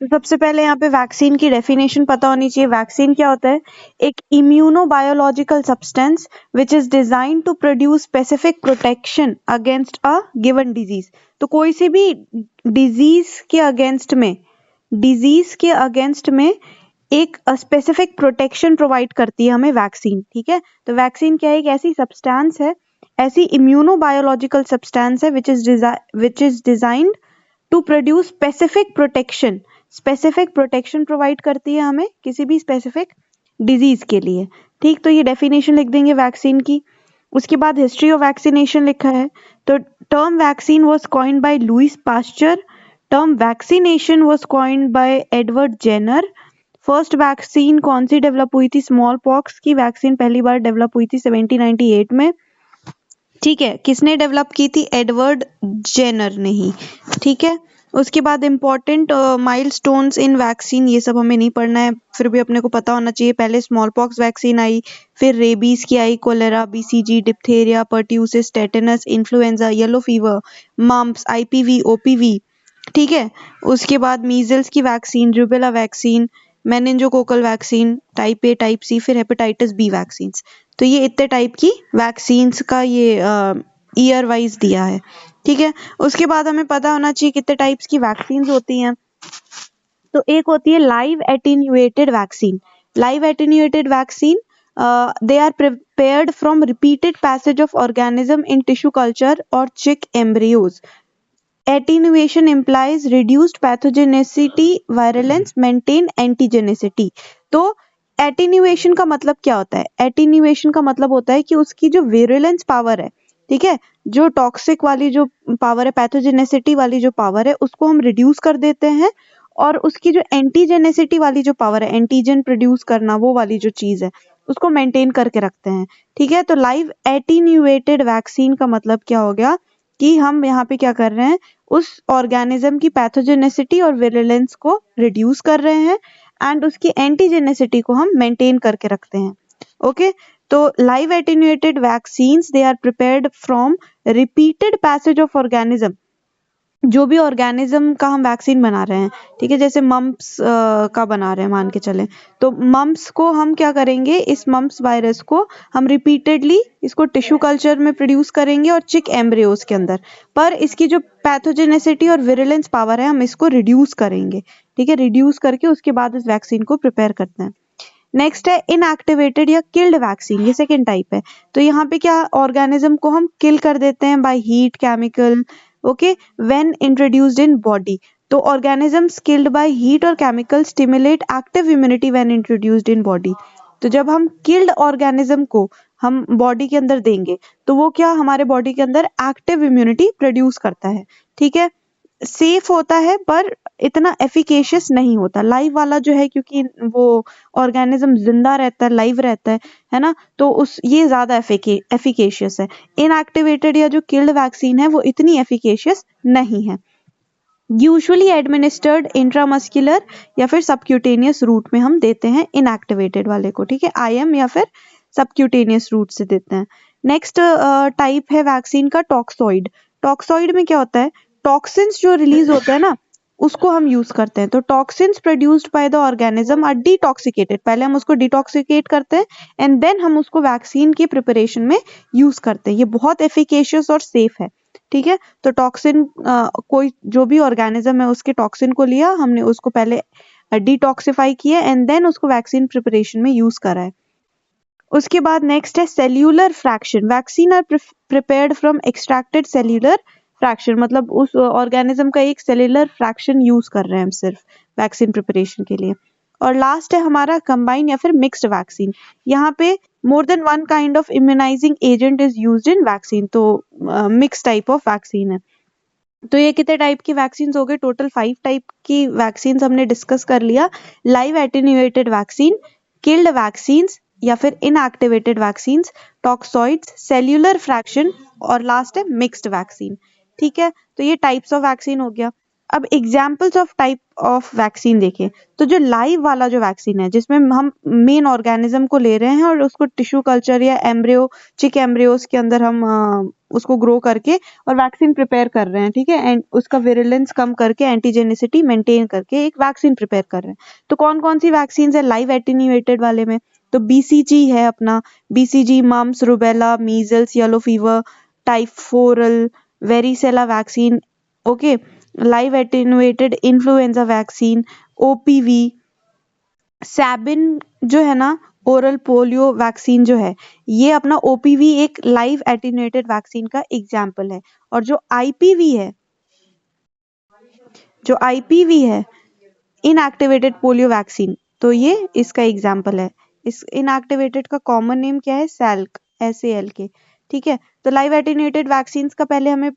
तो सबसे पहले यहाँ पे वैक्सीन की डेफिनेशन पता होनी चाहिए। वैक्सीन क्या होता है? एक immunobiological substance which is design to produce specific protection against a given disease. तो कोई सी भी डिजीज के अगेंस्ट में एक स्पेसिफिक प्रोटेक्शन प्रोवाइड करती है हमें वैक्सीन। ठीक है, तो वैक्सीन क्या है? एक ऐसी सब्सटेंस है, ऐसी इम्यूनोबायोलॉजिकल सब्सटेंस है which is designed to produce specific protection provide करती है हमें किसी भी स्पेसिफिक डिजीज के लिए। ठीक, तो ये डेफिनेशन लिख देंगे वैक्सीन की। उसके बाद हिस्ट्री ऑफ वैक्सीनेशन लिखा है। तो term vaccine was coined by Louis Pasteur. Term vaccination was coined by Edward Jenner. First vaccine कौन सी डेवलप हुई थी? स्मॉल पॉक्स की वैक्सीन पहली बार डेवलप हुई थी 1798 में। ठीक है, किसने डेवलप की थी? एडवर्ड जेनर ने ही। ठीक है, उसके बाद इम्पोर्टेंट माइलस्टोन्स इन वैक्सीन, ये सब हमें नहीं पढ़ना है, फिर भी अपने को पता होना चाहिए। पहले स्मॉल पॉक्स वैक्सीन आई, फिर रेबीज की आई, cholera, BCG, diphtheria, pertussis, tetanus, influenza, yellow fever, mumps, IPV, OPV. ठीक है, उसके बाद मीजल्स की vaccine, rubella vaccine, meningococcal vaccine, type A, type C, फिर हेपेटाइटिस बी वैक्सीन। तो ये इतने टाइप की वैक्सीन्स का ये ईयर वाइज दिया है। ठीक है, उसके बाद हमें पता होना चाहिए कितने टाइप्स की वैक्सीन्स होती हैं। तो एक होती है live attenuated vaccine. Live attenuated vaccine they are prepared from repeated passage of organism in tissue culture or chick embryos. Attenuation implies reduced pathogenicity, virulence, maintained antigenicity. तो attenuation का मतलब क्या होता है? attenuation का मतलब होता है कि उसकी जो virulence power है, ठीक है, जो टॉक्सिक वाली जो पावर है, पैथोजेनेसिटी वाली जो पावर है, उसको हम रिड्यूस कर देते हैं, और उसकी जो एंटीजेनेसिटी वाली जो पावर है, एंटीजन प्रोड्यूस करना, वो वाली जो चीज है, उसको मेंटेन करके रखते हैं। ठीक है, तो लाइव एटीन्यूएटेड वैक्सीन का मतलब क्या हो गया कि हम यहाँ पे क्या कर रहे हैं? उस ऑर्गेनिज्म की पैथोजेनेसिटी और विरुलेंस को रिड्यूस कर रहे हैं, एंड उसकी एंटीजेनेसिटी को हम मेंटेन करके रखते हैं। ओके, तो live attenuated vaccines they are prepared from repeated passage of organism. जो भी ऑर्गेनिज्म का हम वैक्सीन बना रहे हैं, ठीक है, जैसे मम्प्स का बना रहे हैं मान के चले, तो मम्प्स को हम क्या करेंगे? इस मम्प्स वायरस को हम रिपीटेडली इसको टिश्यू कल्चर में प्रोड्यूस करेंगे और चिक एम्ब्रियोज के अंदर, पर इसकी जो पैथोजेनेसिटी और विरुलेंस पावर है, हम इसको रिड्यूस करेंगे। ठीक है, रिड्यूस करके उसके बाद इस वैक्सीन को प्रिपेयर करते हैं। नेक्स्ट है इनएक्टिवेटेड या किल्ड वैक्सीन, ये सेकेंड टाइप है। तो यहाँ पे क्या, ऑर्गेनिज्म को हम किल कर देते हैं by heat, chemical, okay, when introduced in body. तो ऑर्गेनिजम्स किल्ड बाय हीट और chemical stimulate active immunity when introduced in body. तो जब हम किल्ड ऑर्गेनिज्म को हम बॉडी के अंदर देंगे, तो वो क्या हमारे बॉडी के अंदर एक्टिव इम्यूनिटी प्रोड्यूस करता है। ठीक है, सेफ होता है पर इतना एफिकेशियस नहीं होता। लाइव वाला जो है, क्योंकि वो ऑर्गेनिज्म जिंदा रहता है, लाइव रहता है ना, तो उस ये ज्यादा एफिकेशियस है। इनएक्टिवेटेड या जो किल्ड वैक्सीन है, वो इतनी एफिकेशियस नहीं है। यूजुअली एडमिनिस्टर्ड इंट्रामस्कुलर या फिर सबक्यूटेनियस रूट में हम देते हैं इनएक्टिवेटेड वाले को। ठीक है, आईएम या फिर सबक्यूटेनियस रूट से देते हैं। नेक्स्ट टाइप है वैक्सीन का टॉक्सॉइड। टॉक्सॉइड में क्या होता है? टॉक्सिन्स जो रिलीज होते हैं ना, उसको हम यूज करते हैं। तो toxins produced by the organism are detoxicated, पहले हम उसको डिटॉक्सिकेट करते हैं एंड देन हम उसको वैक्सीन की प्रिपरेशन में यूज करते हैं। ये बहुत एफिकेशियस और सेफ है। ठीक है, तो टॉक्सिन कोई जो भी ऑर्गेनिज्म है, उसके टॉक्सिन को लिया हमने, उसको पहले डिटॉक्सिफाई किया एंड देन उसको वैक्सीन प्रिपरेशन में यूज करा है। उसके बाद नेक्स्ट है cellular fraction. Vaccine are prepared from extracted cellular fraction, मतलब उस ऑर्गेनिज्म का एक सेल्यूलर फ्रैक्शन यूज कर रहे हैं हम सिर्फ वैक्सीन प्रिपरेशन के लिए। और लास्ट है हमारा कंबाइन या फिर मिक्स्ड वैक्सीन। यहाँ पे more than one kind of immunising agent is used in vaccine, तो मिक्स टाइप ऑफ वैक्सीन है। तो ये कितने टाइप की वैक्सीन हो गए? टोटल 5 टाइप की वैक्सीन हमने डिस्कस कर लिया। Live attenuated vaccine, killed vaccine या फिर इनएक्टिवेटेड वैक्सीन, टॉक्सॉइड्स, सेल्यूलर फ्रैक्शन और लास्ट है मिक्स्ड वैक्सीन। ठीक है, तो ये टाइप्स ऑफ वैक्सीन हो गया। अब examples of type of vaccine देखें तो जो लाइव वाला जो वैक्सीन है जिसमें हम मेन ऑर्गेनिज्म को ले रहे हैं और उसको टिश्यू कल्चर या एम्ब्रियो चिक एम्ब्रियोस के अंदर हम उसको ग्रो करके और वैक्सीन प्रिपेयर कर रहे हैं, ठीक है, एंड उसका विरुलेंस कम करके एंटीजेनिसिटी मेंटेन करके एक वैक्सीन प्रिपेयर कर रहे हैं। तो कौन कौन सी वैक्सीन है लाइव एटीन्यूएटेड वाले में? तो बीसीजी है अपना, BCG mumps, rubella, measles, yellow fever, Typhoral, varicella vaccine, okay, live attenuated influenza vaccine, OPV, Sabin जो है ना ओरल पोलियो वैक्सीन जो है, ये अपना ओपीवी एक लाइव एटेन्युएटेड वैक्सीन का एग्जाम्पल है। और जो आईपीवी है, जो आईपीवी है इनएक्टिवेटेड पोलियो वैक्सीन, तो ये इसका एग्जाम्पल है। इस इनएक्टिवेटेड का कॉमन नेम क्या है? सैल्क, SALK, ठीक है। तो लाइव एटेन्युएटेड वैक्सीन का पहले हमें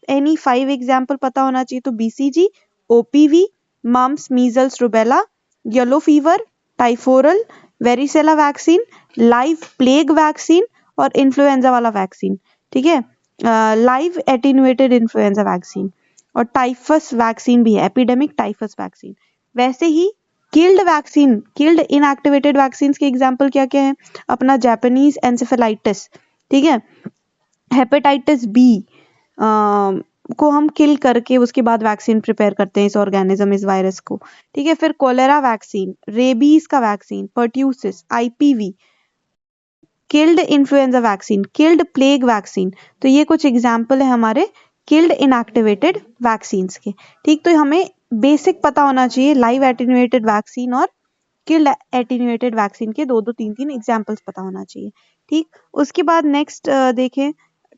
एनी 5 एग्जाम्पल पता होना चाहिए। तो BCG, OPV, mumps, measles, rubella, yellow fever, Typhoral, varicella vaccine, live plague vaccine और इन्फ्लुएंजा वाला वैक्सीन, ठीक है, लाइव एटेन्युएटेड इन्फ्लुएंजा वैक्सीन। और टाइफस वैक्सीन भी है, एपिडेमिक टाइफस वैक्सीन। वैसे ही killed vaccine, killed inactivated vaccine के एग्जाम्पल क्या क्या है? अपना जापानीज एंसेफेलाइटिस, ठीक है, हेपेटाइटिस बी को हम किल करके उसके बाद वैक्सीन प्रिपेयर करते हैं इस ऑर्गेनिज्म, इस वायरस को, ठीक है। फिर कोलेरा वैक्सीन, रेबीज का vaccine, pertussis, IPv, killed influenza vaccine, killed plague vaccine. तो ये कुछ एग्जाम्पल है हमारे किल्ड इनएक्टिवेटेड वैक्सीन के, ठीक। तो हमें बेसिक पता होना चाहिए लाइव एटेन्युएटेड वैक्सीन और किल्ड एटेन्युएटेड वैक्सीन के दो दो तीन तीन एग्जाम्पल्स पता होना चाहिए, ठीक। उसके बाद नेक्स्ट देखें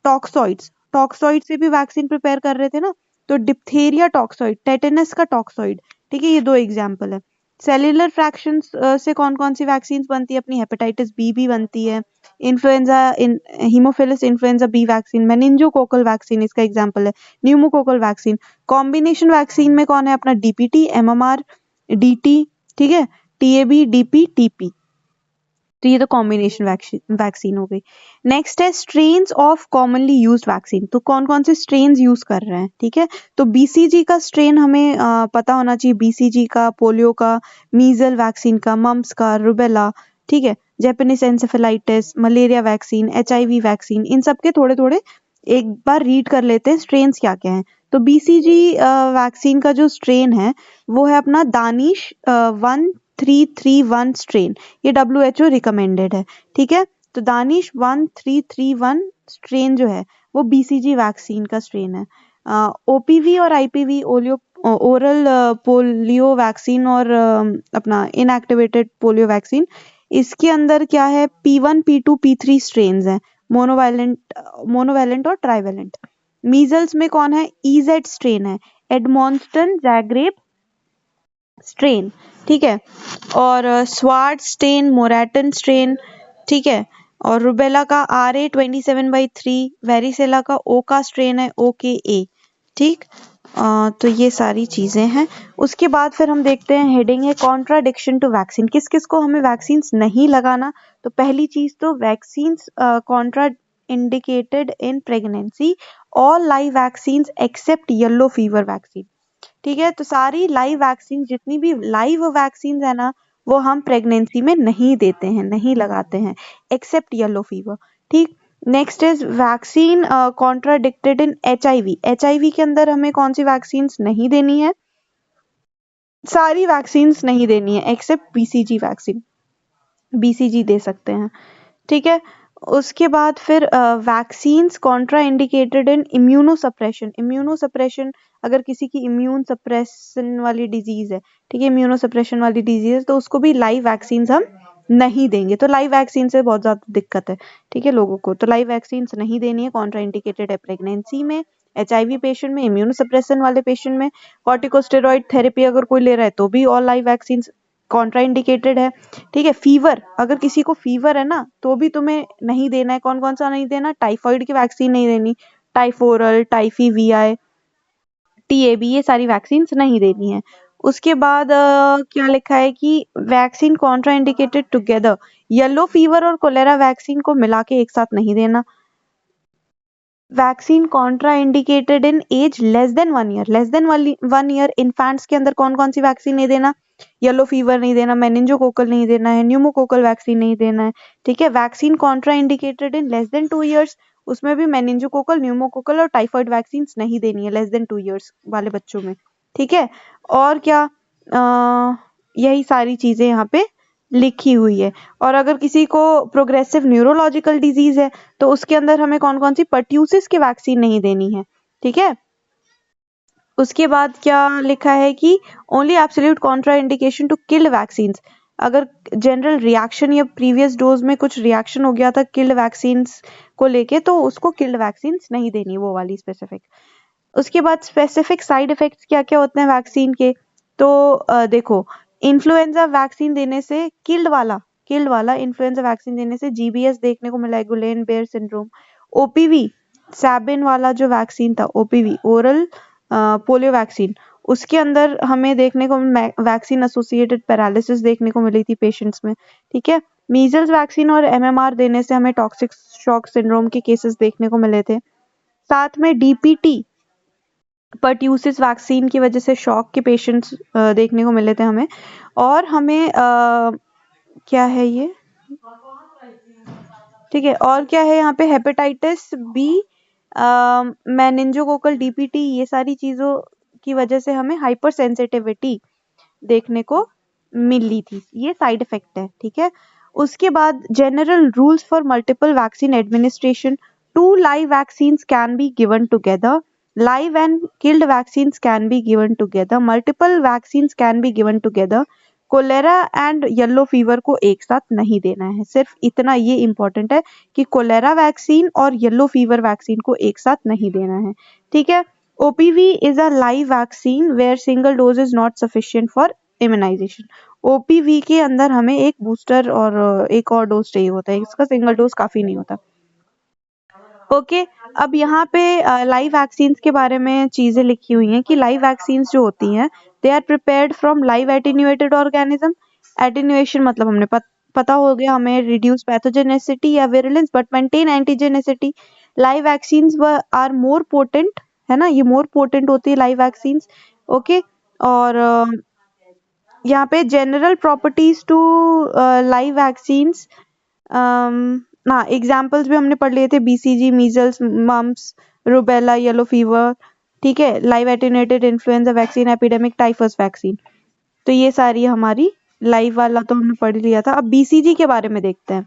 टॉक्सॉइड्स, टॉक्सॉइड से भी वैक्सीन प्रिपेयर कर रहे थे ना, तो डिप्थेरिया टॉक्सॉइड, टेटेनस का टॉक्सॉइड, ठीक है, ये दो एग्जाम्पल है। सेल्यूलर फ्रैक्शंस से कौन कौन सी वैक्सीन बनती है? अपनी हेपेटाइटिस बी भी बनती है, influenza haemophilus influenza B vaccine, meningococcal vaccine इसका एग्जाम्पल है, न्यूमोकोकल वैक्सीन। कॉम्बिनेशन वैक्सीन में कौन है? अपना डीपीटी, एमएमआर, डीटी, ठीक है, टीएबी, डीपी, टीपी। तो ये तो कॉम्बिनेशन वैक्सीन हो गई। नेक्स्ट है strains of commonly used vaccine, तो कौन कौन से स्ट्रेन्स यूज कर रहे हैं, ठीक है। तो बीसीजी का स्ट्रेन हमें पता होना चाहिए, बीसीजी का, पोलियो का, मीजल वैक्सीन का, मम्स का, रूबेला, ठीक है, Japanese encephalitis, malaria vaccine, HIV vaccine, इन सब के थोड़े थोड़े एक बार रीड कर लेते हैं स्ट्रेन्स क्या क्या हैं। तो बीसीजी वैक्सीन का जो स्ट्रेन है वो है अपना दानिश 1331 स्ट्रेन, ये WHO रिकमेंडेड है, ठीक है। तो दानिश 1331 स्ट्रेन जो है वो बीसीजी वैक्सीन का स्ट्रेन है। ओपीवी और आईपीवी, ओरल पोलियो वैक्सीन और अपना इनएक्टिवेटेड पोलियो वैक्सीन, इसके अंदर क्या है? P1, P2, P3 स्ट्रेन्स हैं, मोनोवैलेंट और ट्राइवैलेंट। मीजल्स में कौन है? EZ स्ट्रेन है, एडमॉन्स्टन जैग्रेब स्ट्रेन, ठीक है, और स्वार्ट स्ट्रेन, मोरेटन स्ट्रेन, ठीक है, और रुबेला का RA27/3, वेरिसेला का ओका स्ट्रेन है, OKA, ठीक। तो ये सारी चीजें हैं। उसके बाद फिर हम देखते हैं हेडिंग है कॉन्ट्राडिक्शन टू वैक्सीन, किस किस को हमें वैक्सीन नहीं लगाना। तो पहली चीज तो vaccine contraindicated in pregnancy, all live vaccine except yellow fever vaccine, ठीक है। तो सारी लाइव वैक्सीन, जितनी भी लाइव वैक्सीन है ना, वो हम प्रेगनेंसी में नहीं देते हैं, नहीं लगाते हैं, एक्सेप्ट येलो फीवर, ठीक। Next is vaccine contradicted in HIV, HIV के अंदर हमें कौन सी वैक्सीन नहीं देनी है? सारी वैक्सीन नहीं देनी है एक्सेप्ट BCG वैक्सीन, BCG दे सकते हैं, ठीक है। उसके बाद फिर vaccines Contra indicated in immunosuppression, immunosuppression अगर किसी की इम्यून सप्रेशन वाली डिजीज है, ठीक है, इम्यूनोसप्रेशन वाली डिजीज, तो उसको भी लाइव वैक्सीन हम नहीं देंगे। तो लाइव वैक्सीन से बहुत ज्यादा दिक्कत है, ठीक है, लोगों को। तो लाइव वैक्सीन नहीं देनी है, कॉन्ट्रा इंडिकेटेड है प्रेगनेंसी में, HIV पेशेंट में, इम्यूनोसप्रेशन वाले पेशेंट में। कॉर्टिकोस्टेरॉइड थेरेपी अगर कोई ले रहा है तो भी all live vaccine Contra indicated है, ठीक है। फीवर, अगर किसी को फीवर है ना तो भी तुम्हें नहीं देना है। कौन कौन सा नहीं देना? टाइफाइड की वैक्सीन नहीं देनी, टाइफोरल, टाइफी VI, TAB, ये सारी वैक्सीन नहीं देनी है। उसके बाद क्या लिखा है कि vaccine contraindicated together, yellow fever और कोलेरा वैक्सीन को मिला के एक साथ नहीं देना, vaccine contraindicated in age less than 1 year. Less than 1 year infants के अंदर कौन कौन सी वैक्सीन नहीं देना? येलो फीवर नहीं देना, मेनिंजोकोकल नहीं देना है, न्यूमोकोकल वैक्सीन नहीं देना है। ठीक है, vaccine contraindicated in less than 2 years, उसमें भी मेनिंजोकोकल, न्यूमोकोकल और टाइफाइड वैक्सीन नहीं देनी है लेस देन 2 ईयर्स वाले बच्चों में। ठीक है, और क्या, यही सारी चीजें यहाँ पे लिखी हुई है। और अगर किसी को प्रोग्रेसिव न्यूरोलॉजिकल डिजीज है तो उसके अंदर हमें कौन कौन सी पर्ट्यूसिस की वैक्सीन नहीं देनी है। ठीक है, उसके बाद क्या लिखा है कि only absolute contraindication to killed vaccine. अगर जनरल रिएक्शन या प्रीवियस डोज में कुछ रिएक्शन हो गया था किल्ड वैक्सीन को लेके तो उसको किल्ड वैक्सीन नहीं देनी, वो वाली स्पेसिफिक। उसके बाद स्पेसिफिक साइड इफेक्ट्स क्या क्या होते हैं वैक्सीन के, तो देखो, इन्फ्लुएंजा वैक्सीन देने से किल्ड वाला इन्फ्लुएंजा वैक्सीन देने से जीबीएस देखने को मिला है, Guillain Barre syndrome. OPV Sabin वाला जो वैक्सीन था, ओपीवी ओरल पोलियो वैक्सीन, उसके अंदर हमें देखने को वैक्सीन एसोसिएटेड पैरालिसिस देखने को मिली थी पेशेंट्स में। ठीक है, मीजल्स वैक्सीन और एमएमआर देने से हमें टॉक्सिक शॉक सिंड्रोम के केसेस देखने को मिले थे। साथ में डीपीटी पर्ट्यूसिस वैक्सीन की वजह से शॉक के पेशेंट्स देखने को मिले थे हमें। और हमें क्या है ये, ठीक है, और क्या है यहाँ पे, हेपेटाइटिस बी, मेनिंजोकोकल, डीपीटी, ये सारी चीजों की वजह से हमें हाइपर सेंसिटिविटी देखने को मिली थी। ये साइड इफेक्ट है। ठीक है, उसके बाद general rules for multiple vaccine administration. 2 live vaccines can be given together. Live and killed vaccines can be given together. Multiple vaccines can be given together. Cholera and yellow fever को एक साथ नहीं देना है। सिर्फ इतना ये इंपॉर्टेंट है कि कोलेरा वैक्सीन और येलो फीवर वैक्सीन को एक साथ नहीं देना है। ठीक है, OPV is a live vaccine where single dose is not sufficient for immunisation. OPV के अंदर हमें एक बूस्टर और एक और डोज चाहिए होता है, इसका सिंगल डोज काफी नहीं होता। ओके, अब यहाँ पे लाइव वैक्सीन्स के बारे में चीजें लिखी हुई हैं कि लाइव वैक्सीन्स जो होती हैं they are prepared from live attenuated organism. Attenuation मतलब हमने पता हो गया हमें, रिड्यूस पैथोजेनेसिटी या virulence but maintain antigenicity. Live vaccines are more potent, है ना, ये मोर पोटेंट होती है लाइव वैक्सीन्स। ओके, और यहाँ पे general properties to live vaccines, ना एग्जाम्पल्स भी हमने पढ़ लिए थे, BCG, measles, mumps, rubella, yellow fever. ठीक है, live attenuated influenza vaccine, epidemic typhus vaccine. तो ये सारी हमारी लाइव वाला तो हमने पढ़ लिया था। अब बीसीजी के बारे में देखते हैं।